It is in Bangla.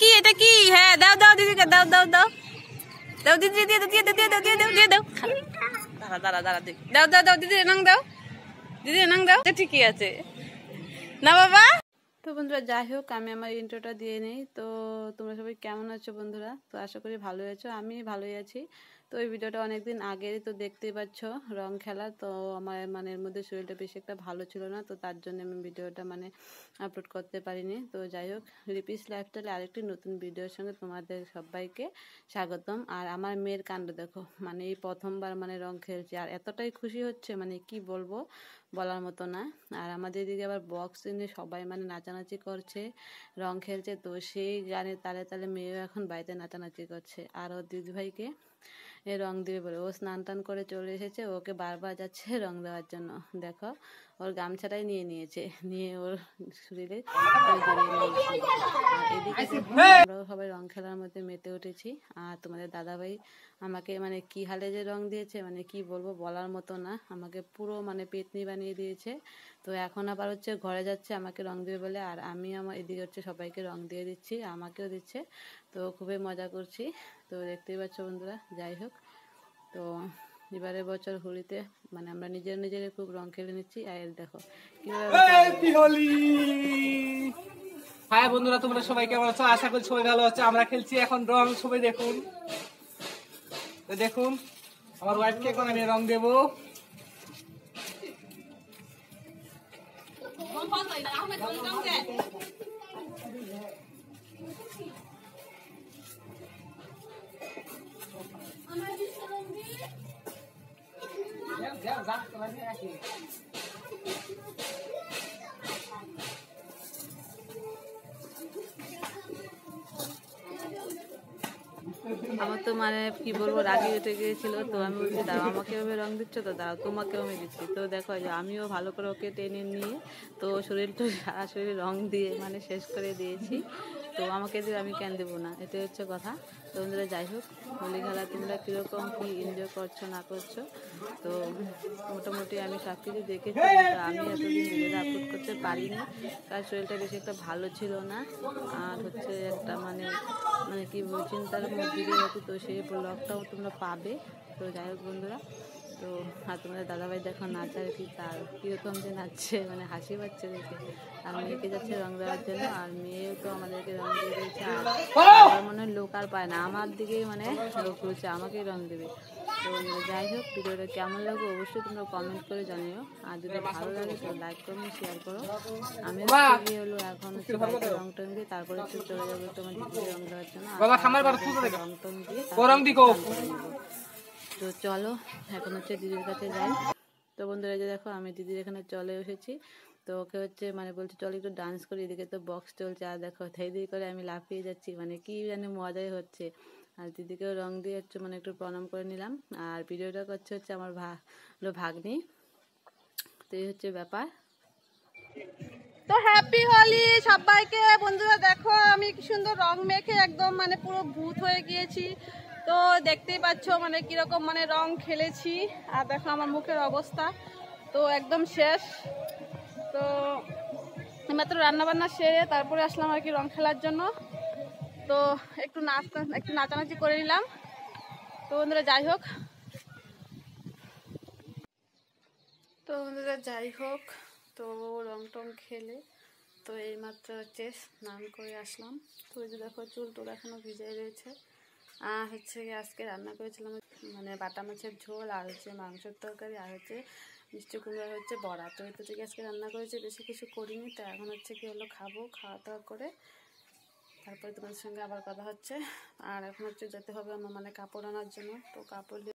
কি এটা কি? হ্যাঁ দাও দাও দিদিকে দাও দাও দাও দাও দিদি দিয়ে দাও দিয়ে দাও দিয়ে দাও দিয়ে দাও দিয়ে দাও। দাঁড়া দাঁড়া দাঁড়া দিদি দাও দাও দাও দিদি এনাং দাও দিদি এনাং দাও। ঠিকই আছে না বাবা। তো বন্ধুরা যাই হোক আমি আমার ইন্ট্রোটা দিয়ে নেই। তো তোমরা সবাই কেমন আছো বন্ধুরা? তো আশা করি ভালোই আছো, আমি ভালোই আছি। তো এই ভিডিওটা অনেকদিন আগেরই, তো দেখতেই পাচ্ছ রং খেলা। তো আমার মানে এর মধ্যে শরীরটা বেশি একটা ভালো ছিল না, তো তার জন্য আমি ভিডিওটা মানে আপলোড করতে পারিনি। তো যাই হোক, লিপিস লাইফস্টাইলে আরেকটি নতুন ভিডিওর সঙ্গে তোমাদের সবাইকে স্বাগতম। আর আমার মেয়ের কাণ্ড দেখো, মানে এই প্রথমবার মানে রং খেলছে আর এতটাই খুশি হচ্ছে মানে কি বলবো, বলার মতো না। আর আমাদের এদিকে আবার বক্স এনে সবাই মানে নাচানাচি করছে, রং খেলছে। তো সেই গানের তালে তালে মেয়েও এখন বাড়িতে নাচানাচি করছে। আর ওর দিদিভাইকে রং দেবে বলে ও স্নান টান করে চলে এসেছে, ওকে বারবার যাচ্ছে রং দেওয়ার জন্য। দেখো ওর গামছাটাই নিয়ে নিয়েছে, নিয়ে ওর শরীরে আর এদিকে আমরাও সবাই রং খেলার মধ্যে মেতে উঠেছি। আর তোমাদের দাদাভাই আমাকে মানে কি হালে যে রং দিয়েছে মানে কি বলবো, বলার মতো না। আমাকে পুরো মানে পেতনি বানিয়ে দিয়েছে। তো এখন আবার হচ্ছে ঘরে যাচ্ছে আমাকে রং দেবে বলে, আর আমি আমার এদিকে হচ্ছে সবাইকে রং দিয়ে দিচ্ছি, আমাকেও দিচ্ছে। তো খুবই মজা করছি। তো দেখতেই পাচ্ছ বন্ধুরা। যাই হোক, তো এবারে বছর হোলিতে মানে আমরা নিজের খুব রং খেলে নিচ্ছি। আর দেখো হাই বন্ধুরা, তোমরা সবাই কেমন আছো? আশা করি সবাই ভালো আছে। আমরা খেলছি এখন রং, সবাই দেখুন। দেখুন আমার ওয়াইফকে এখন আমি রং দেবো। আমার তো মানে কি বলবো, রাগে উঠে গিয়েছিল। তো আমি বলছি দাও আমাকে ওভাবে রং দিচ্ছ, তো দাও তোমাকেও আমি দিচ্ছি। তো দেখো যে আমিও ভালো করে ওকে টেনে নিয়ে তো শরীরটা সারা শরীরে রং দিয়ে মানে শেষ করে দিয়েছি। তো আমাকে দিয়ে আমি কেন দেবো না, এটাই হচ্ছে কথা। তো বন্ধুরা যাই হোক, হোলি খেলা তোমরা কীরকম কী এনজয় করছো না করছো, তো মোটামুটি আমি সব কিছু দেখেছি। আমি এতদিন ভিডিওটা আপলোড করতে পারিনি, তার শরীরটা বেশি একটা ভালো ছিল না। আর হচ্ছে একটা মানে মানে কি চিন্তার মধ্যে দিয়ে হতো। তো সেই ব্লগটাও তোমরা পাবে। তো যাই হোক বন্ধুরা, তো আর তোমাদের দাদাভাই দেখো নাচার কি, তার কীরকম যে নাচছে মানে হাসি পাচ্ছে দেখে। আর মেয়েকে যাচ্ছে রং দেওয়ার জন্য, আর মেয়েও তো আমাদেরকে রং দিয়ে দিয়েছে। আর মনে হয় লোক আর পায় না, আমার দিকেই মানে লোক রয়েছে, আমাকেই রং দেবে। তো যাই হোক, ভিডিওটা কেমন লাগবে অবশ্যই তোমরা কমেন্ট করে জানিও। আর যদি ভালো লাগে তো লাইক করো, শেয়ার করো। আমি হলো এখন হচ্ছে বাড়িতে রং টং দিয়ে তারপরে একটু চলে যাবো তোমার দিদিকে রং দেওয়ার জন্য। রং টং দিয়ে তো চলো এখন হচ্ছে দিদির কাছে যাই। তো বন্ধুরা যে দেখো আমি দিদির এখানে চলে এসেছি। তো ওকে হচ্ছে মানে বলছে চলো একটু ডান্স করি, এদিকে তো বক্স চলছে। আর দেখো ধেই করে আমি লাফিয়ে যাচ্ছি, মানে কি জানি মজাই হচ্ছে। আর দিদিকেও রং দিয়ে হচ্ছে মানে একটু প্রণাম করে নিলাম। আর ভিডিওটা করছে হচ্ছে আমার ভাগ্নি। তো এই হচ্ছে ব্যাপার। তো হ্যাপি হোলি সবাইকে। বন্ধুরা দেখো আমি কি সুন্দর রং মেখে একদম মানে পুরো ভূত হয়ে গিয়েছি। তো দেখতেই পাচ্ছ মানে কিরকম মানে রং খেলেছি। আর দেখো আমার মুখের অবস্থা তো একদম শেষ। তো মাত্র রান্নাবান্না সেরে তারপরে আসলাম আর কি রং খেলার জন্য। তো একটু নাচানাচি করে নিলাম। তো বন্ধুরা যাই হোক, তো রং টং খেলে তো এইমাত্র হচ্ছে স্নান করে আসলাম। তো ওই যে দেখো চুল টুল এখনও ভিজাই রয়েছে। আর হচ্ছে আজকে রান্না করেছিলাম মানে বাটা মাছের ঝোল, আর হচ্ছে মাংসের তরকারি, আর হচ্ছে মিষ্টি কুমড়ার হচ্ছে বড়া। তো এটা থেকে আজকে রান্না করেছি, বেশি কিছু করিনি। তো এখন হচ্ছে কি হলো খাবো, খাওয়া দাওয়া করে তারপরে তোমাদের সঙ্গে আবার কথা হচ্ছে। আর এখন হচ্ছে যেতে হবে আমার মানে কাপড় আনার জন্য। তো কাপড়